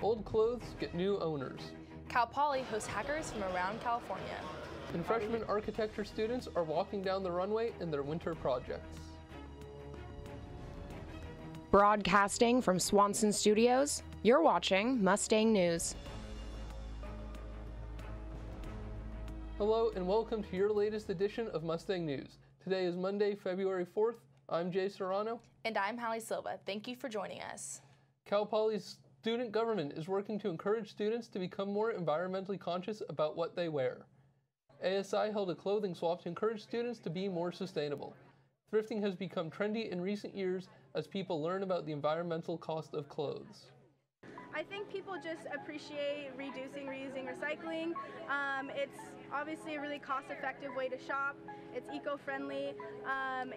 Old clothes get new owners. Cal Poly hosts hackers from around California. And freshman architecture students are walking down the runway in their winter projects. Broadcasting from Swanson Studios, you're watching Mustang News. Hello and welcome to your latest edition of Mustang News. Today is Monday, February 4th. I'm Jay Serrano. And I'm Hallie Silva. Thank you for joining us. Cal Poly's student government is working to encourage students to become more environmentally conscious about what they wear. ASI held a clothing swap to encourage students to be more sustainable. Thrifting has become trendy in recent years as people learn about the environmental cost of clothes. I think people just appreciate reducing, reusing, recycling. It's obviously a really cost-effective way to shop. It's eco-friendly,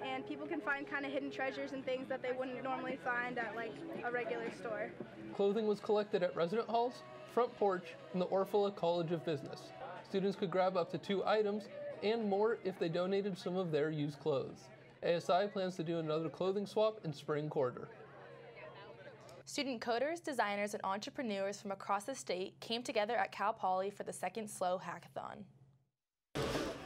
and people can find kind of hidden treasures and things that they wouldn't normally find at like a regular store. Clothing was collected at resident halls, front porch, and the Orfalea College of Business. Students could grab up to 2 items and more if they donated some of their used clothes. ASI plans to do another clothing swap in spring quarter. Student coders, designers, and entrepreneurs from across the state came together at Cal Poly for the second SLO Hackathon.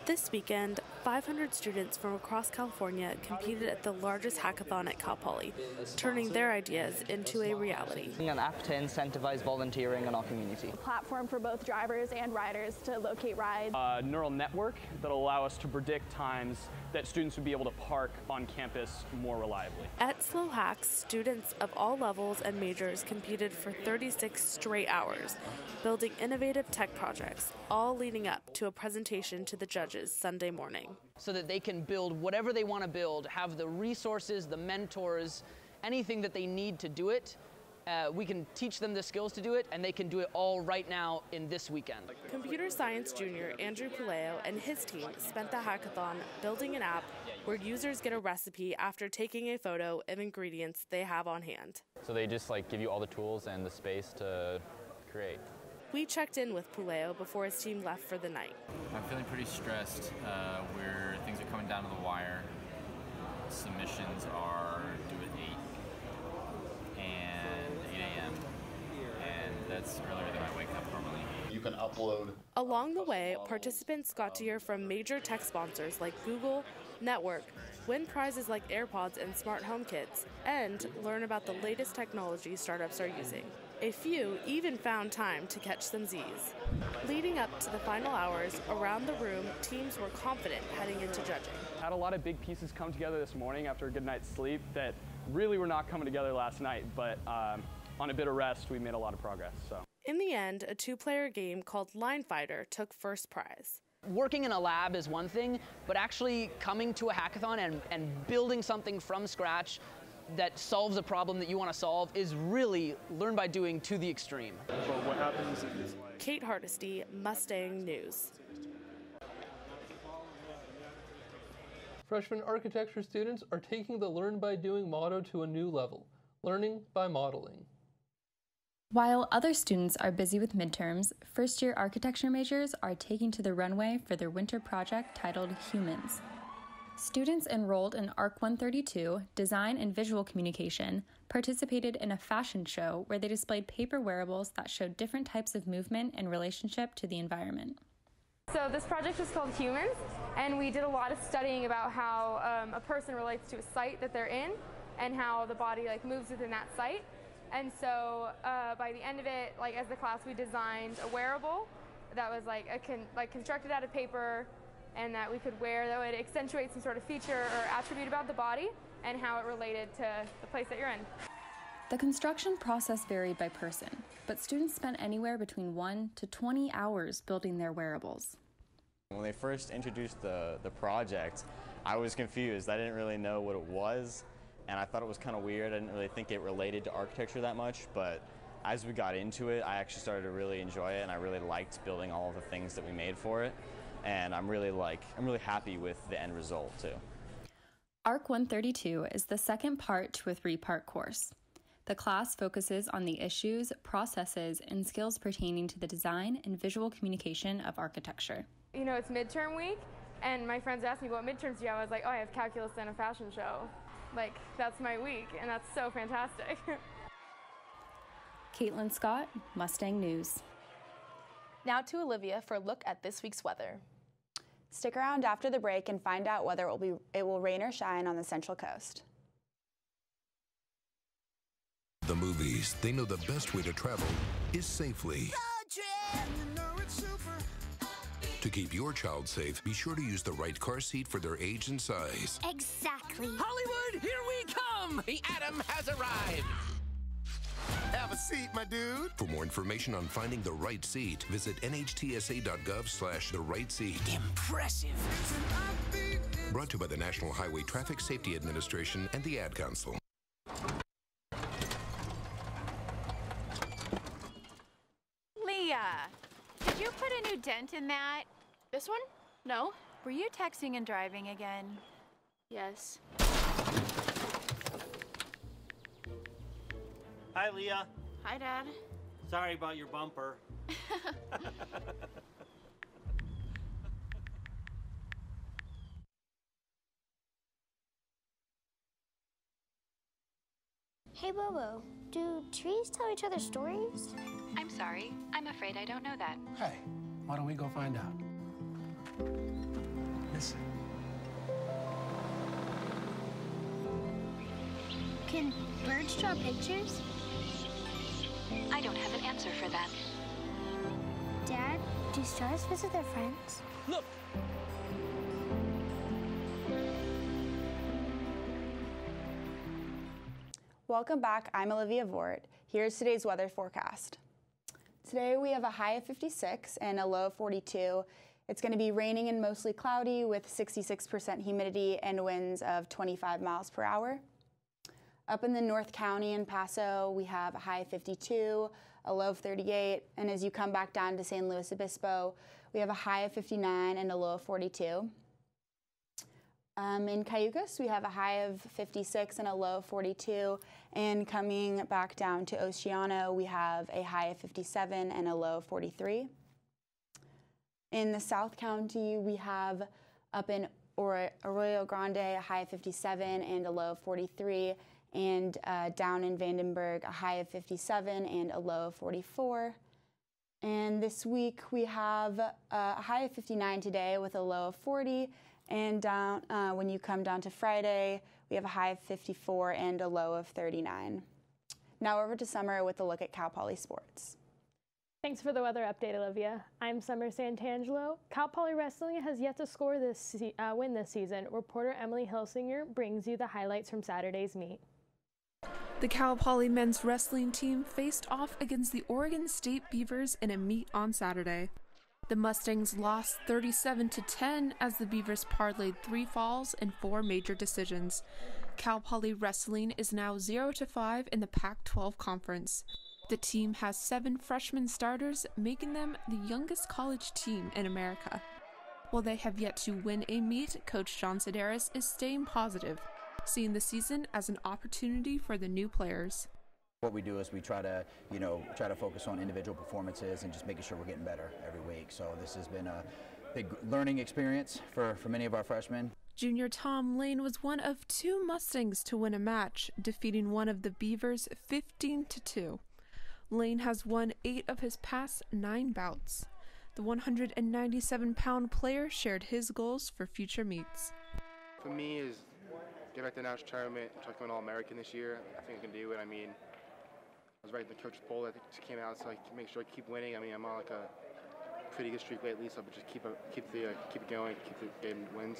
This weekend, 500 students from across California competed at the largest hackathon at Cal Poly, turning their ideas into a reality. An app to incentivize volunteering in our community. A platform for both drivers and riders to locate rides. A neural network that'll allow us to predict times that students would be able to park on campus more reliably. At SLO Hacks, students of all levels and majors competed for 36 straight hours, building innovative tech projects, all leading up to a presentation to the judges Sunday morning. So that they can build whatever they want to build, have the resources, the mentors, anything that they need to do it. We can teach them the skills to do it, and they can do it all right now in this weekend. Computer science junior Andrew Puleo and his team spent the hackathon building an app where users get a recipe after taking a photo of ingredients they have on hand. So they just give you all the tools and the space to create. We checked in with Puleo before his team left for the night. I'm feeling pretty stressed where things are coming down to the wire. Submissions are due at 8 and 8 a.m. and that's earlier than I wake up normally. You can upload. Along the way, participants got to hear from major tech sponsors like Google, Network, win prizes like AirPods and smart home kits, and learn about the latest technology startups are using. A few even found time to catch some Z's. Leading up to the final hours, around the room, teams were confident heading into judging. Had a lot of big pieces come together this morning after a good night's sleep that really were not coming together last night, but on a bit of rest, we made a lot of progress. So. In the end, a 2-player game called Line Fighter took first prize. Working in a lab is one thing, but actually coming to a hackathon and building something from scratch that solves a problem that you want to solve is really learn by doing to the extreme. But what happens is Kate Hardesty, Mustang News. Freshman architecture students are taking the Learn by Doing motto to a new level, learning by modeling. While other students are busy with midterms, first-year architecture majors are taking to the runway for their winter project titled Humans. Students enrolled in ARC 132, Design and Visual Communication, participated in a fashion show where they displayed paper wearables that showed different types of movement in relationship to the environment. So this project is called Humans, and we did a lot of studying about how a person relates to a site that they're in and how the body moves within that site. And so by the end of it, as the class, we designed a wearable that was constructed out of paper, and that we could wear that would accentuate some sort of feature or attribute about the body and how it related to the place that you're in. The construction process varied by person, but students spent anywhere between 1 to 20 hours building their wearables. When they first introduced the project, I was confused. I didn't really know what it was, and I thought it was kind of weird. I didn't really think it related to architecture that much, but as we got into it, I actually started to really enjoy it, and I really liked building all of the things that we made for it. And I'm really happy with the end result too. ARC 132 is the second part to a 3-part course. The class focuses on the issues, processes, and skills pertaining to the design and visual communication of architecture. You know, it's midterm week, and my friends asked me, what midterms do you have? I was like, oh, I have calculus and a fashion show. That's my week, and that's so fantastic. Caitlin Scott, Mustang News. Now to Olivia for a look at this week's weather. Stick around after the break and find out whether it will rain or shine on the Central Coast. The movies, they know the best way to travel is safely. To keep your child safe, be sure to use the right car seat for their age and size. Exactly. Hollywood, here we come! The Atom has arrived. Have a seat, my dude. For more information on finding the right seat, visit nhtsa.gov/the right seat. Impressive. Brought to you by the National Highway Traffic Safety Administration and the Ad Council. Leah, did you put a new dent in that? This one? No. Were you texting and driving again? Yes. Hi, Leah. Hi, Dad. Sorry about your bumper. Hey, Bobo, do trees tell each other stories? I'm sorry. I'm afraid I don't know that. Hey, why don't we go find out? Listen. Can birds draw pictures? I don't have an answer for that. Dad, do stars visit their friends? Look! Welcome back. I'm Olivia Vort. Here's today's weather forecast. Today we have a high of 56 and a low of 42. It's going to be raining and mostly cloudy with 66% humidity and winds of 25 miles per hour. Up in the North County in Paso, we have a high of 52, a low of 38, and as you come back down to San Luis Obispo, we have a high of 59 and a low of 42. In Cayucas, we have a high of 56 and a low of 42, and coming back down to Oceano, we have a high of 57 and a low of 43. In the South County, we have up in Arroyo Grande, a high of 57 and a low of 43, and down in Vandenberg, a high of 57 and a low of 44. And this week, we have a high of 59 today with a low of 40, and down when you come down to Friday, we have a high of 54 and a low of 39. Now over to Summer with a look at Cal Poly sports. Thanks for the weather update, Olivia. I'm Summer Santangelo. Cal Poly Wrestling has yet to score this win this season. Reporter Emily Hilsinger brings you the highlights from Saturday's meet. The Cal Poly men's wrestling team faced off against the Oregon State Beavers in a meet on Saturday. The Mustangs lost 37-10 as the Beavers parlayed 3 falls and 4 major decisions. Cal Poly Wrestling is now 0-5 in the Pac-12 conference. The team has 7 freshman starters, making them the youngest college team in America. While they have yet to win a meet, Coach John Sedaris is staying positive, seeing the season as an opportunity for the new players. What we do is we try to focus on individual performances and just making sure we're getting better every week. So this has been a big learning experience for many of our freshmen. Junior Tom Lane was one of 2 Mustangs to win a match, defeating one of the Beavers 15-2. Lane has won 8 of his past 9 bouts. The 197-pound player shared his goals for future meets. For me is get back to the national tournament, try to become an All-American this year. I think I can do it. I mean, I was right in the coach's poll that just came out, so I make sure I keep winning. I mean, I'm on like a pretty good streak lately, so I just keep it going, keep getting wins.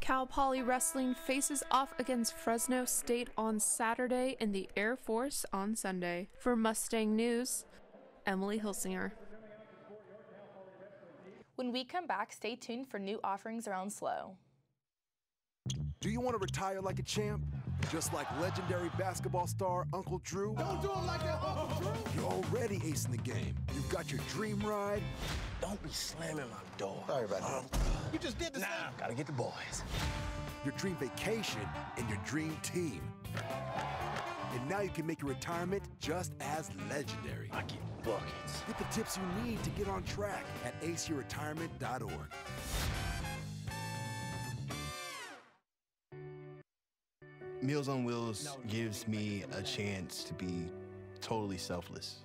Cal Poly Wrestling faces off against Fresno State on Saturday and the Air Force on Sunday. For Mustang News, Emily Hilsinger. When we come back, stay tuned for new offerings around SLO. Do you want to retire like a champ? Just like legendary basketball star Uncle Drew? Don't do it like that, Uncle Drew! You're already acing the game. You've got your dream ride. Don't be slamming my door. Sorry about that. You just did the same. Gotta get the boys. Your dream vacation and your dream team. And now you can make your retirement just as legendary. I get buckets. Get the tips you need to get on track at acretirement.org. Meals on Wheels gives me a chance to be totally selfless.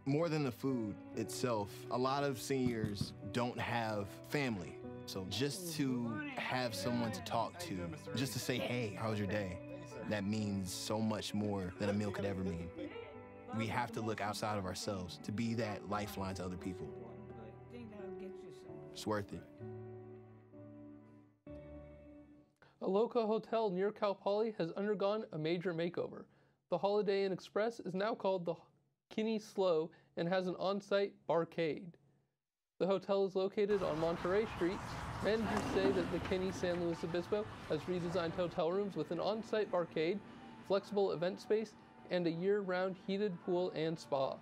More than the food itself, a lot of seniors don't have family. So just to have someone to talk to, just to say, hey, how was your day? That means so much more than a meal could ever mean. We have to look outside of ourselves to be that lifeline to other people. It's worth it. A local hotel near Cal Poly has undergone a major makeover. The Holiday Inn Express is now called the Kinney Slow and has an on-site barcade. The hotel is located on Monterey Street. Managers say that the Kinney San Luis Obispo has redesigned hotel rooms with an on-site barcade, flexible event space, and a year-round heated pool and spa.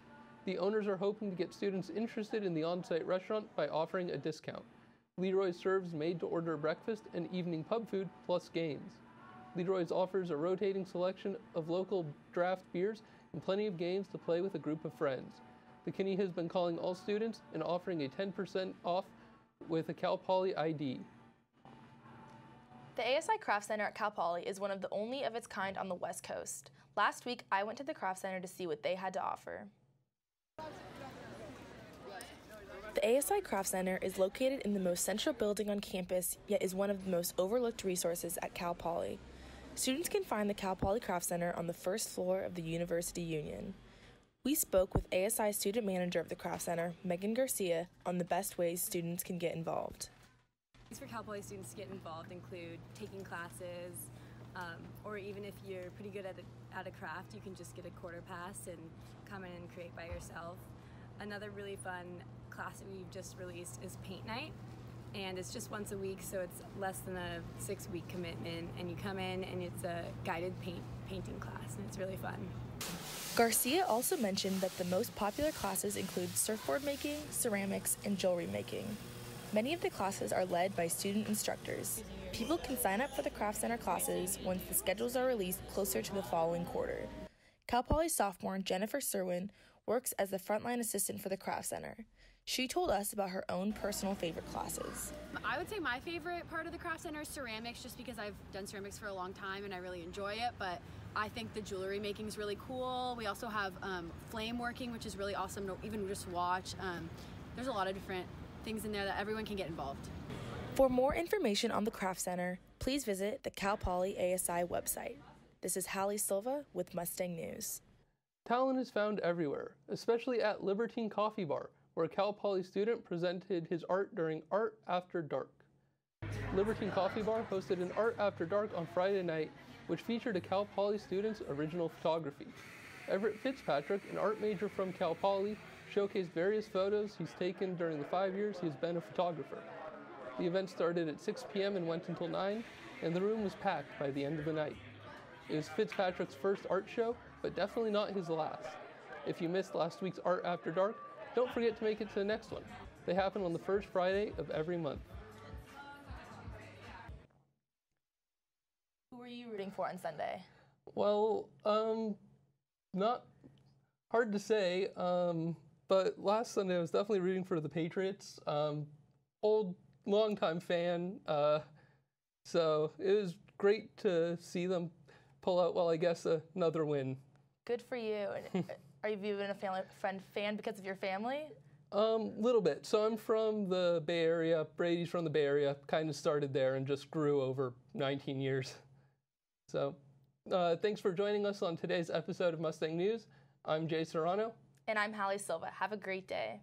The owners are hoping to get students interested in the on-site restaurant by offering a discount. Leroy serves made-to-order breakfast and evening pub food plus games. Leroy's offers a rotating selection of local draft beers and plenty of games to play with a group of friends. The Kinney has been calling all students and offering a 10% off with a Cal Poly ID. The ASI Craft Center at Cal Poly is one of the only of its kind on the West Coast. Last week, I went to the Craft Center to see what they had to offer. The ASI Craft Center is located in the most central building on campus, yet is one of the most overlooked resources at Cal Poly. Students can find the Cal Poly Craft Center on the first floor of the University Union. We spoke with ASI student manager of the Craft Center, Megan Garcia, on the best ways students can get involved. Ways for Cal Poly students to get involved include taking classes, or even if you're pretty good at a craft, you can just get a quarter pass and come in and create by yourself. Another really fun class that we've just released is paint night, and it's just once a week, so it's less than a 6-week commitment, and you come in and it's a guided painting class, and it's really fun. Garcia also mentioned that the most popular classes include surfboard making, ceramics, and jewelry making. Many of the classes are led by student instructors. People can sign up for the Craft Center classes once the schedules are released closer to the following quarter. Cal Poly sophomore Jennifer Serwin works as the frontline assistant for the Craft Center. She told us about her own personal favorite classes. I would say my favorite part of the Craft Center is ceramics, just because I've done ceramics for a long time and I really enjoy it, but I think the jewelry making is really cool. We also have flame working, which is really awesome to even just watch. There's a lot of different things in there that everyone can get involved. For more information on the Craft Center, please visit the Cal Poly ASI website. This is Hallie Silva with Mustang News. Talent is found everywhere, especially at Libertine Coffee Bar, where a Cal Poly student presented his art during Art After Dark. Libertine Coffee Bar hosted an Art After Dark on Friday night, which featured a Cal Poly student's original photography. Everett Fitzpatrick, an art major from Cal Poly, showcased various photos he's taken during the 5 years he's been a photographer. The event started at 6 p.m. and went until 9, and the room was packed by the end of the night. It was Fitzpatrick's first art show, but definitely not his last. If you missed last week's Art After Dark, don't forget to make it to the next one. They happen on the first Friday of every month. Who were you rooting for on Sunday? Well, not hard to say, but last Sunday I was definitely rooting for the Patriots. Longtime fan, so it was great to see them pull out, well, I guess another win. Good for you. Are you even a fan because of your family? Little bit. So I'm from the Bay Area. Brady's from the Bay Area. Kind of started there and just grew over 19 years. So thanks for joining us on today's episode of Mustang News. I'm Jay Serrano. And I'm Hallie Silva. Have a great day.